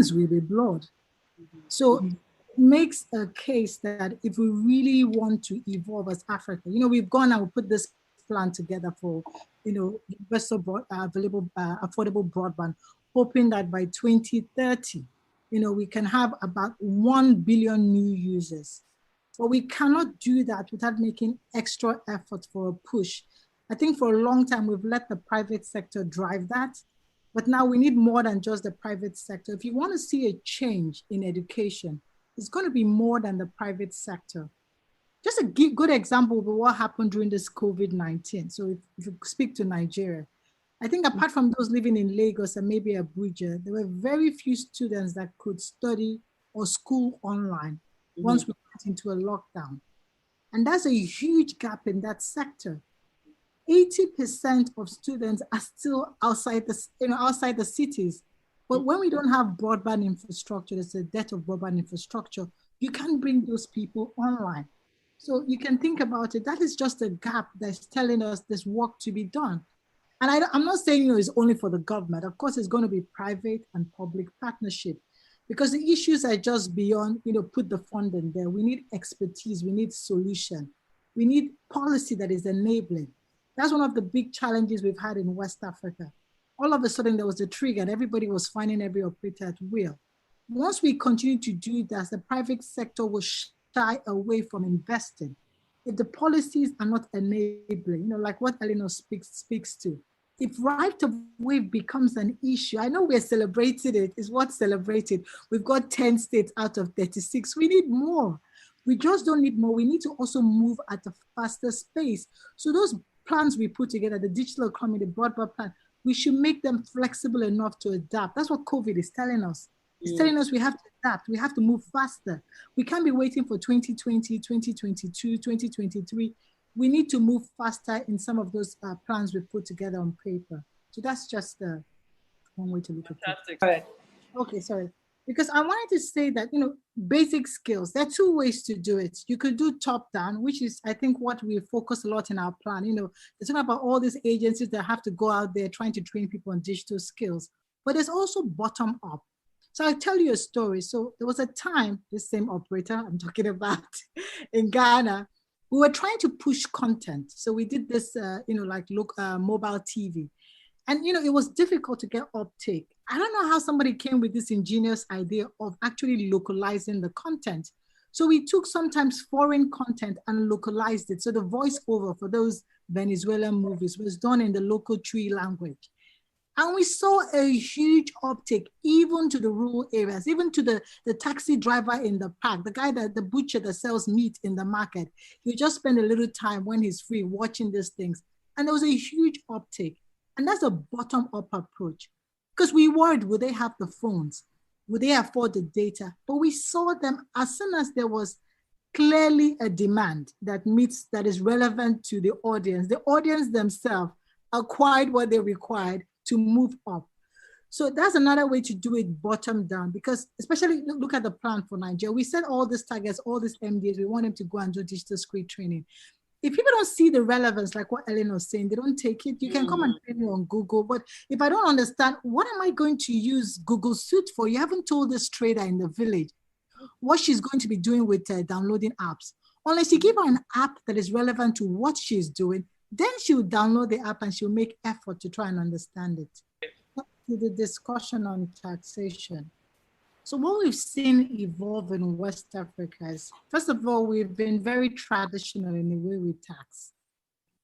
hands will be blurred. So it makes a case that if we really want to evolve as Africa, we've gone and we put this plan together for, universal available, affordable broadband, hoping that by 2030, we can have about 1 billion new users. But we cannot do that without making extra effort for a push. I think for a long time, we've let the private sector drive that. But now we need more than just the private sector. If you want to see a change in education, it's going to be more than the private sector. Just a good example of what happened during this COVID-19. So if you speak to Nigeria, I think apart from those living in Lagos and maybe Abuja, there were very few students that could study or school online once we went into a lockdown. And that's a huge gap in that sector. 80% of students are still outside the cities. But when we don't have broadband infrastructure, there's a debt of broadband infrastructure, you can't bring those people online. So you can think about it. That is just a gap that's telling us there's work to be done. And I'm not saying it's only for the government. Of course, it's going to be private and public partnership, because the issues are just beyond, put the fund in there. We need expertise. We need solution. We need policy that is enabling. That's one of the big challenges we've had in West Africa. All of a sudden, there was a trigger and everybody was finding every operator at will. Once we continue to do that, the private sector will shy away from investing. If the policies are not enabling, like what Eleanor speaks to, if right of way becomes an issue, I know we're celebrating it, it's what's celebrated. We've got 10 states out of 36. We need more. We just don't need more. We need to also move at a faster pace. So those plans we put together, the digital economy, the broadband plan, we should make them flexible enough to adapt. That's what COVID is telling us. It's telling us we have to adapt. We have to move faster. We can't be waiting for 2020, 2022, 2023. We need to move faster in some of those plans we put together on paper. So that's just one way to look at it. Fantastic. All right. Okay, sorry. Because I wanted to say that, basic skills, there are two ways to do it. You could do top down, which is, I think, what we focus a lot in our plan. It's not about all these agencies that have to go out there trying to train people on digital skills, but there's also bottom up. So I'll tell you a story. So there was a time, this same operator I'm talking about in Ghana, we were trying to push content. So we did this, mobile TV. And, it was difficult to get uptake. I don't know how somebody came with this ingenious idea of actually localizing the content. So we took sometimes foreign content and localized it. So the voiceover for those Venezuelan movies was done in the local Twi language. And we saw a huge uptake, even to the rural areas, even to the taxi driver in the park, the butcher that sells meat in the market. You just spend a little time when he's free watching these things. And there was a huge uptake. And that's a bottom-up approach. Because we worried, would they have the phones? Would they afford the data? But we saw them as soon as there was clearly a demand that is relevant to the audience themselves acquired what they required to move up. So that's another way to do it bottom down, because especially look at the plan for Nigeria. We set all these targets, all these MDAs, we want them to go and do digital skill training. If people don't see the relevance, like what Ellen was saying, they don't take it. You can come and train me on Google, but if I don't understand, what am I going to use Google Suite for? You haven't told this trader in the village what she's going to be doing with downloading apps. Unless you give her an app that is relevant to what she's doing, then she'll download the app and she'll make effort to try and understand it. To the discussion on taxation. So what we've seen evolve in West Africa is, first of all, we've been very traditional in the way we tax.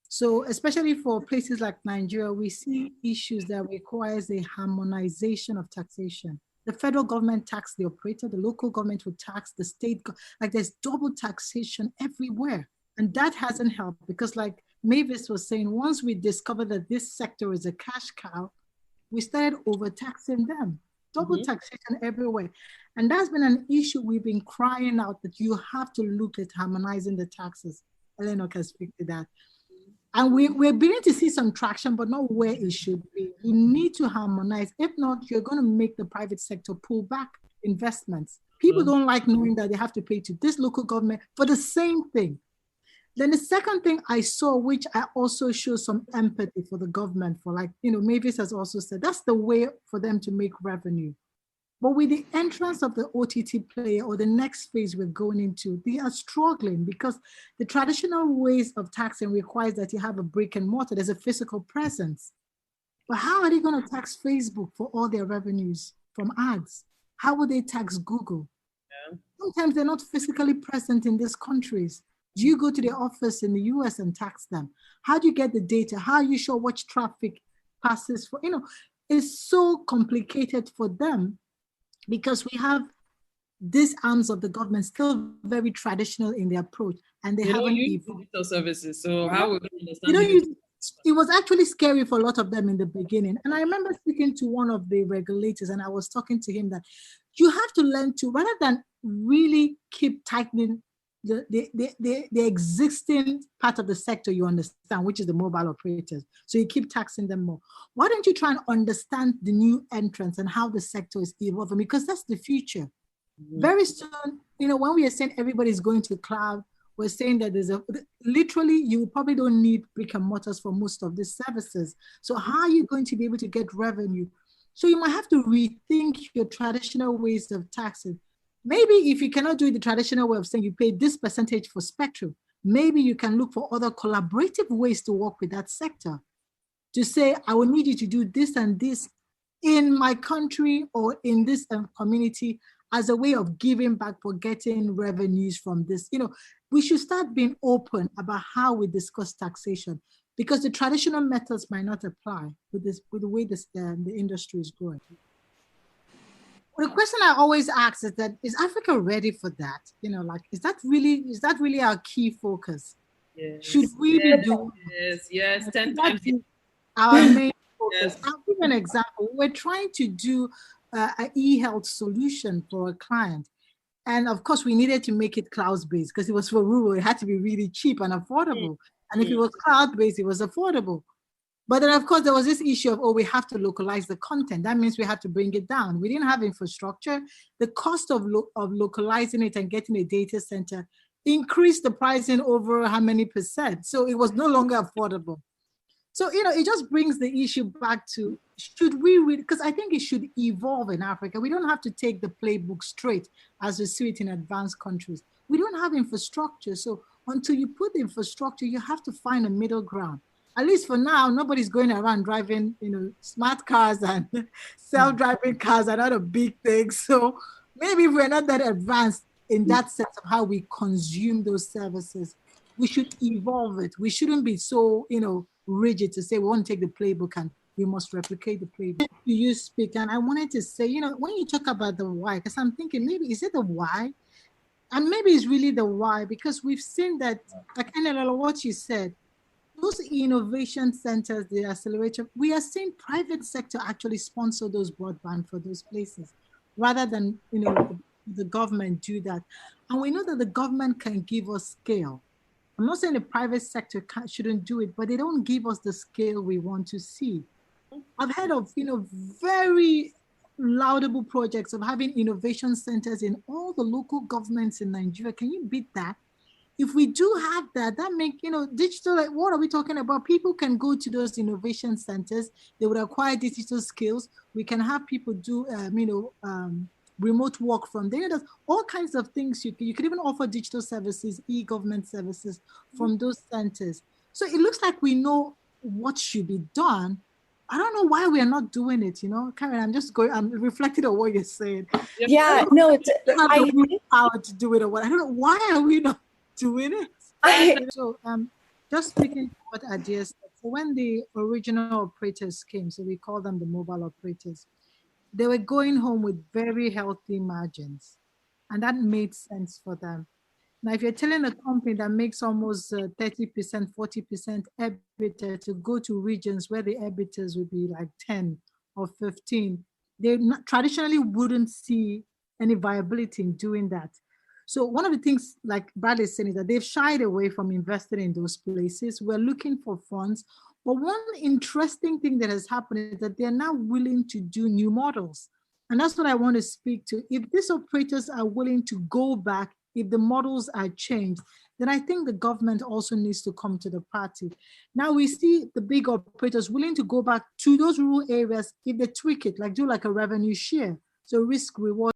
So especially for places like Nigeria, we see issues that requires a harmonization of taxation. The federal government tax the operator, the local government would tax the state, like there's double taxation everywhere. And that hasn't helped because like Mavis was saying, once we discovered that this sector is a cash cow, we started overtaxing them. Double taxation everywhere. And that's been an issue we've been crying out that you have to look at harmonizing the taxes. Eleanor can speak to that. And we're beginning to see some traction, but not where it should be. You need to harmonize. If not, you're going to make the private sector pull back investments. People don't like knowing that they have to pay to this local government for the same thing. Then the second thing I saw, which I also show some empathy for the government for, like, Mavis has also said, that's the way for them to make revenue. But with the entrance of the OTT player or the next phase we're going into, they are struggling because the traditional ways of taxing requires that you have a brick and mortar, there's a physical presence. But how are they going to tax Facebook for all their revenues from ads? How will they tax Google? Yeah. Sometimes they're not physically present in these countries. Do you go to their office in the US and tax them? How do you get the data? How are you sure which traffic passes for, it's so complicated for them because we have these arms of the government still very traditional in their approach and they haven't use evolved. digital services, so how would we understand? It was actually scary for a lot of them in the beginning. And I remember speaking to one of the regulators and I was talking to him that you have to learn to, rather than really keep tightening the existing part of the sector you understand, which is the mobile operators. So you keep taxing them more. Why don't you try and understand the new entrants and how the sector is evolving? Because that's the future. Very soon, when we are saying everybody's going to cloud, we're saying that literally, you probably don't need brick and mortars for most of these services. So how are you going to be able to get revenue? So you might have to rethink your traditional ways of taxing. Maybe if you cannot do it the traditional way of saying you pay this percentage for spectrum, maybe you can look for other collaborative ways to work with that sector. To say, I will need you to do this and this in my country or in this community as a way of giving back for getting revenues from this. We should start being open about how we discuss taxation because the traditional methods might not apply with the way the industry is growing. Well, the question I always ask is that, is Africa ready for that? Is that really our key focus? Yes. Should we be doing? Yes, 10 times. Our main focus. I'll give an example. We're trying to do an e-health solution for a client. And of course, we needed to make it cloud-based because it was for rural. It had to be really cheap and affordable. And if it was cloud-based, it was affordable. But then, of course, there was this issue of, we have to localize the content. That means we have to bring it down. We didn't have infrastructure. The cost of localizing it and getting a data center increased the pricing over how many percent. So it was no longer affordable. So, it just brings the issue back to, should we really, because I think it should evolve in Africa. We don't have to take the playbook straight as we see it in advanced countries. We don't have infrastructure. So until you put the infrastructure, you have to find a middle ground. At least for now, nobody's going around driving, smart cars and self-driving cars are not a big thing. So maybe if we're not that advanced in that sense of how we consume those services, we should evolve it. We shouldn't be so, rigid to say we want to take the playbook and we must replicate the playbook. You speak, and I wanted to say, when you talk about the why, because I'm thinking maybe is it the why? And maybe it's really the why, because we've seen that, like what you said, those innovation centers, the accelerator, we are seeing private sector actually sponsor those broadband for those places rather than, the government do that. And we know that the government can give us scale. I'm not saying the private sector shouldn't do it, but they don't give us the scale we want to see. I've heard of, very laudable projects of having innovation centers in all the local governments in Nigeria. Can you beat that? If we do have that, that make, digital, like what are we talking about? People can go to those innovation centers. They would acquire digital skills. We can have people do, remote work from there. There's all kinds of things. You could even offer digital services, e-government services from those centers. So it looks like we know what should be done. I don't know why we are not doing it, Karen, I'm reflecting on what you're saying. Yeah, no, it's not the power to do it or what. I don't know, why are we not doing it? So just speaking what Adia said, so when the original operators came, so we call them the mobile operators, they were going home with very healthy margins, and that made sense for them. Now, if you're telling a company that makes almost 30%, 40% EBITDA to go to regions where the EBITDAs would be like 10 or 15, they traditionally wouldn't see any viability in doing that. So one of the things, like Bradley is saying, is that they've shied away from investing in those places. We're looking for funds. But one interesting thing that has happened is that they're now willing to do new models. And that's what I want to speak to. If these operators are willing to go back, if the models are changed, then I think the government also needs to come to the party. Now we see the big operators willing to go back to those rural areas if they tweak it, like do like a revenue share. So risk reward